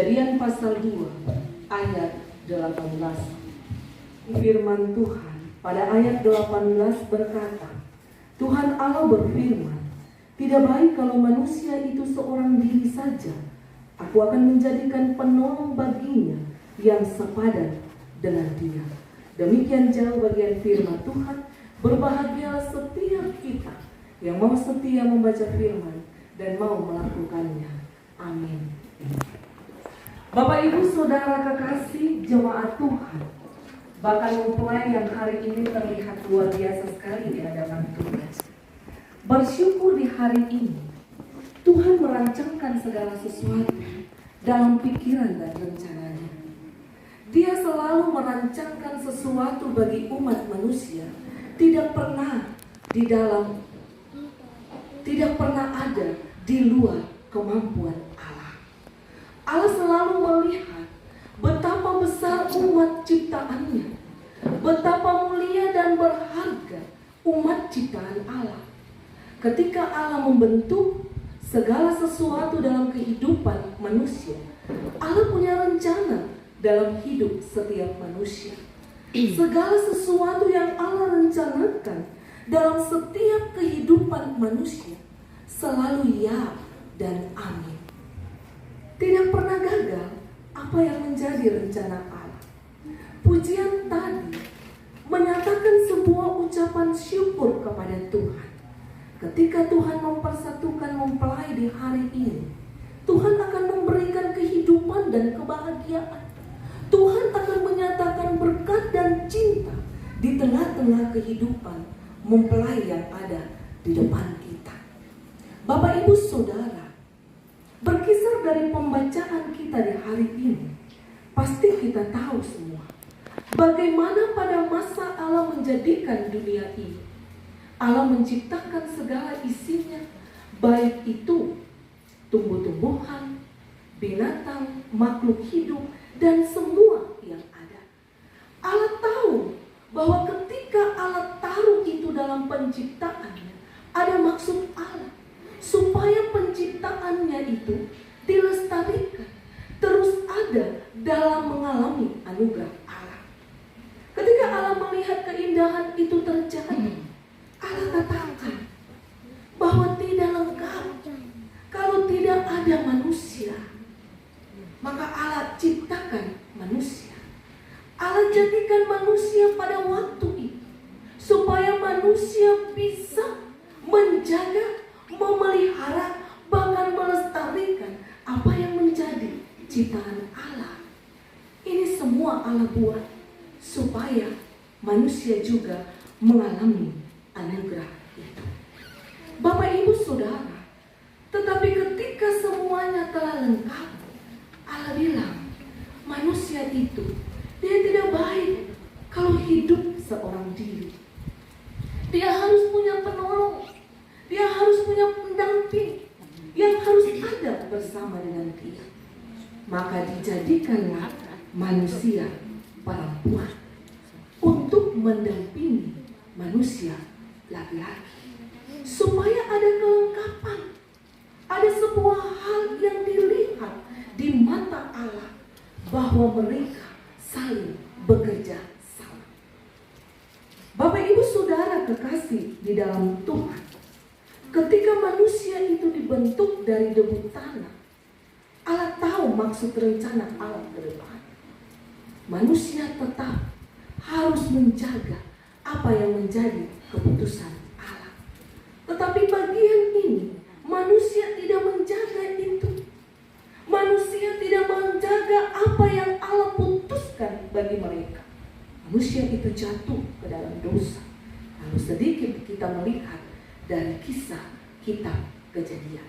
Kejadian pasal 2 ayat 18. Firman Tuhan pada ayat 18 berkata, Tuhan Allah berfirman, tidak baik kalau manusia itu seorang diri saja. Aku akan menjadikan penolong baginya yang sepadan dengan dia. Demikian jauh bagian firman Tuhan. Berbahagialah setiap kita yang mau setia membaca firman dan mau melakukannya. Amin. Bapak Ibu Saudara kekasih jemaat Tuhan, bahkan mempelai yang hari ini terlihat luar biasa sekali di hadapan Tuhan. Bersyukur di hari ini Tuhan merancangkan segala sesuatu dalam pikiran dan rencananya. Dia selalu merancangkan sesuatu bagi umat manusia, tidak pernah ada di luar kemampuan Allah. Allah selalu melihat betapa besar umat ciptaannya, betapa mulia dan berharga umat ciptaan Allah. Ketika Allah membentuk segala sesuatu dalam kehidupan manusia, Allah punya rencana dalam hidup setiap manusia. Segala sesuatu yang Allah rencanakan dalam setiap kehidupan manusia selalu ya dan amin. Tidak pernah gagal apa yang menjadi rencana Allah. Pujian tadi menyatakan sebuah ucapan syukur kepada Tuhan. Ketika Tuhan mempersatukan mempelai di hari ini, Tuhan akan memberikan kehidupan dan kebahagiaan. Tuhan akan menyatakan berkat dan cinta di tengah-tengah kehidupan mempelai yang ada di depan kita. Bapak Ibu Saudara, berkisar dari pembacaan kita di hari ini, pasti kita tahu semua bagaimana pada masa Allah menjadikan dunia ini. Allah menciptakan segala isinya, baik itu tumbuh-tumbuhan, binatang, makhluk hidup, dan semua yang ada. Allah tahu bahwa ketika Allah taruh itu dalam penciptaannya, ada maksud Allah supaya penciptaannya itu dilestarikan, terus ada dalam mengalami anugerah Allah. Ketika Allah melihat keindahan itu terjadi, Allah katakan bahwa tidak lengkap kalau tidak ada manusia. Maka Allah ciptakan manusia. Allah jadikan manusia pada waktu itu supaya manusia bisa menjaga, memelihara, bahkan melestarikan apa yang menjadi ciptaan Allah. Ini semua Allah buat supaya manusia juga mengalami anugerah itu. Bapak Ibu Saudara, tetapi ketika semuanya telah lengkap, Allah bilang manusia itu dia tidak baik kalau hidup seorang diri. Dia harus punya penolong, dia harus punya pendamping yang harus ada bersama dengan dia. Maka dijadikanlah manusia perempuan untuk mendampingi manusia laki-laki, supaya ada kelengkapan, ada sebuah hal yang dilihat di mata Allah bahwa mereka saling bekerja sama. Bapak Ibu Saudara kekasih di dalam Tuhan, ketika manusia itu dibentuk dari debu tanah, Allah tahu maksud rencana Allah ke depan. Manusia tetap harus menjaga apa yang menjadi keputusan Allah. Tetapi bagian ini manusia tidak menjaga itu. Manusia tidak menjaga apa yang Allah putuskan bagi mereka. Manusia itu jatuh ke dalam dosa. Lalu sedikit kita melihat dari kisah kitab Kejadian.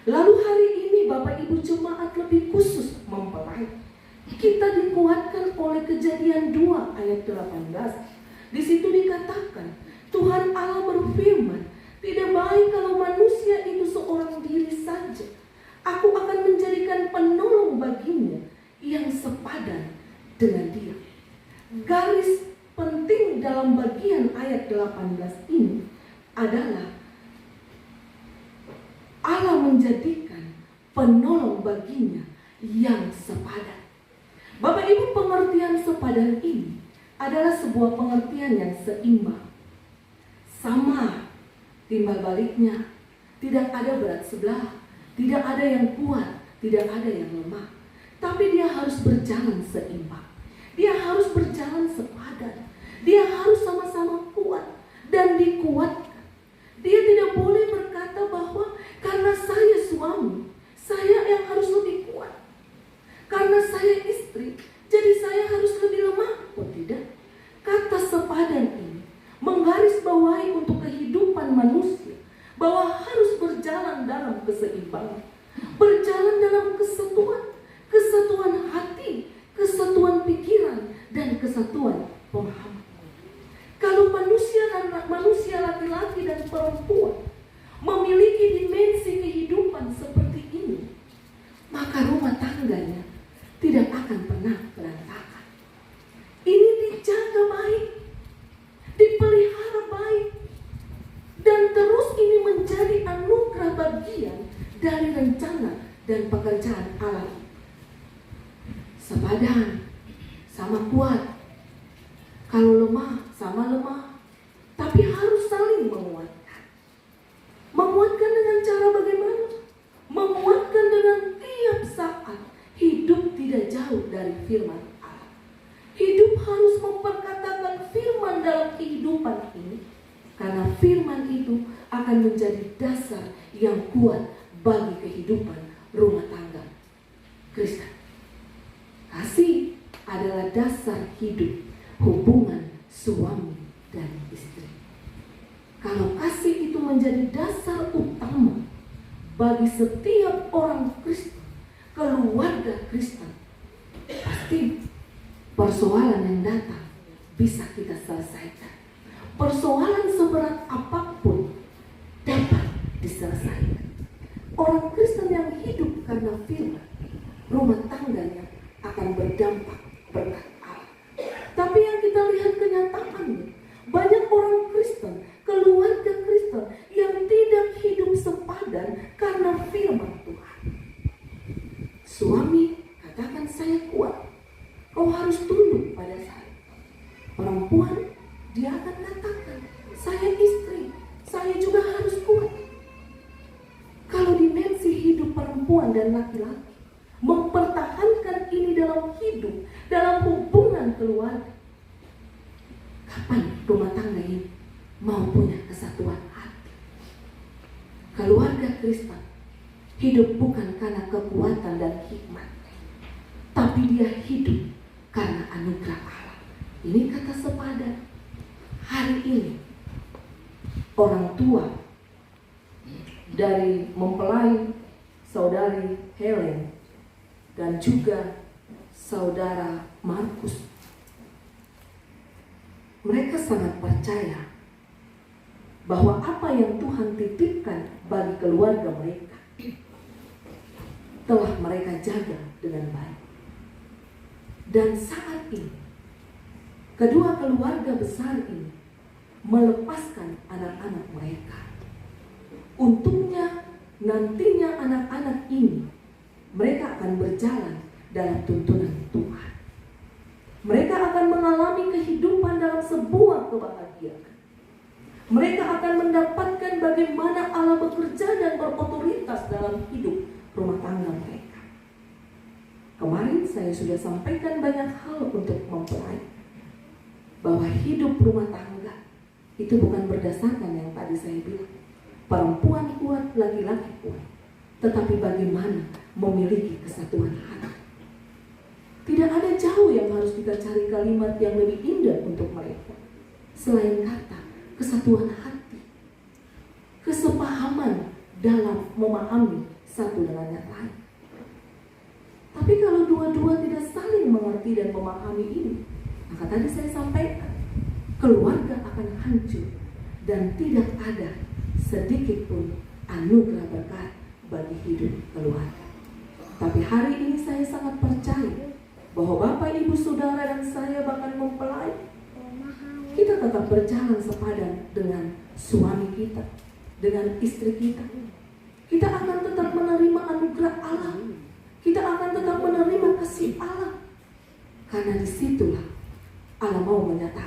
Lalu hari ini Bapak Ibu Jemaat lebih khusus mempelai, kita dikuatkan oleh Kejadian 2 ayat 18. Di situ dikatakan Tuhan Allah berfirman, tidak baik kalau manusia itu seorang diri saja. Aku akan menjadikan penolong baginya yang sepadan dengan dia. Garis penting dalam bagian ayat 18 ini adalah Allah menjadikan penolong baginya yang sepadan. Bapak Ibu, pengertian sepadan ini adalah sebuah pengertian yang seimbang. Sama, timbal baliknya, tidak ada berat sebelah, tidak ada yang kuat, tidak ada yang lemah. Tapi dia harus berjalan seimbang. Dia harus berjalan sepadan. Dia harus sama-sama kuat dan dikuatkan. Dia tidak boleh berkata bahwa karena saya suami, saya yang harus lebih kuat. Karena saya istri, jadi saya harus lebih lemah. Oh tidak. Kata sepadan ini menggarisbawahi untuk kehidupan manusia bahwa harus berjalan dalam keseimbangan, berjalan dalam kesatuan, kesatuan hati, kesatuan pikiran, dan kesatuan pemahaman. Kalau manusia laki-laki dan perempuan memiliki dimensi kehidupan seperti ini, maka rumah tangganya tidak akan pernah berantakan. Ini dijaga baik, dipelihara baik, dan terus ini menjadi anugerah bagian dari rencana dan pekerjaan Allah. Sepadan, sama kuat. Kalau lemah, sama lemah. Tapi harus saling menguatkan. Menguatkan dengan cara bagaimana? Menguatkan dengan tiap saat hidup tidak jauh dari firman Allah. Hidup harus memperkatakan firman dalam kehidupan ini. Karena firman itu akan menjadi dasar yang kuat bagi kehidupan rumah tangga Kristen. Kasih adalah dasar hidup hubungan suami dan istri. Kalau kasih itu menjadi dasar utama bagi setiap orang Kristen, keluarga Kristen, pasti persoalan yang datang bisa kita selesaikan. Persoalan seberat apapun dapat diselesaikan. Orang Kristen yang hidup karena firman, rumah tangganya akan berdampak berkat Allah. Tapi yang kita lihat kenyataannya, banyak orang Kristen, keluarga Kristen yang tidak hidup sepadan karena firman Tuhan. Suami katakan saya kuat, kau harus tunduk pada saya. Perempuan dia akan katakan saya istri, saya juga harus kuat. Kalau dimensi hidup perempuan dan laki-laki mempertahankan ini dalam hidup, dalam hubungan keluarga, kapan rumah tangga ini mau punya kesatuan hati? Keluarga Kristen hidup bukan karena kekuatan dan hikmat, tapi dia hidup karena anugerah Allah. Ini kata sepadan. Hari ini orang tua dari mempelai saudari Helen dan juga saudara Markus, mereka sangat percaya bahwa apa yang Tuhan titipkan bagi keluarga mereka telah mereka jaga dengan baik. Dan saat ini kedua keluarga besar ini melepaskan anak-anak mereka. Untungnya nantinya anak-anak ini mereka akan berjalan dalam tuntunan Tuhan. Mereka akan mengalami kehidupan dalam sebuah kebahagiaan. Mereka akan mendapatkan bagaimana Allah bekerja dan berotoritas dalam hidup rumah tangga mereka. Kemarin saya sudah sampaikan banyak hal untuk mempelai bahwa hidup rumah tangga itu bukan berdasarkan yang tadi saya bilang, perempuan kuat, laki-laki kuat, tetapi bagaimana memiliki kesatuan hati. Tidak ada jauh yang harus kita cari kalimat yang lebih indah untuk mereka selain kata kesatuan hati, kesepahaman dalam memahami satu dengan yang lain. Tapi kalau dua-dua tidak saling mengerti dan memahami ini, maka tadi saya sampaikan, keluarga akan hancur dan tidak ada sedikit pun anugerah berkat bagi hidup keluarga. Tapi hari ini saya sangat percaya bahwa Bapak, Ibu, Saudara, dan saya bahkan mempelai, kita tetap berjalan sepadan dengan suami kita, dengan istri kita. Kita akan tetap menerima anugerah Allah. kita akan tetap menerima kasih Allah. Karena disitulah Allah mau menyatakan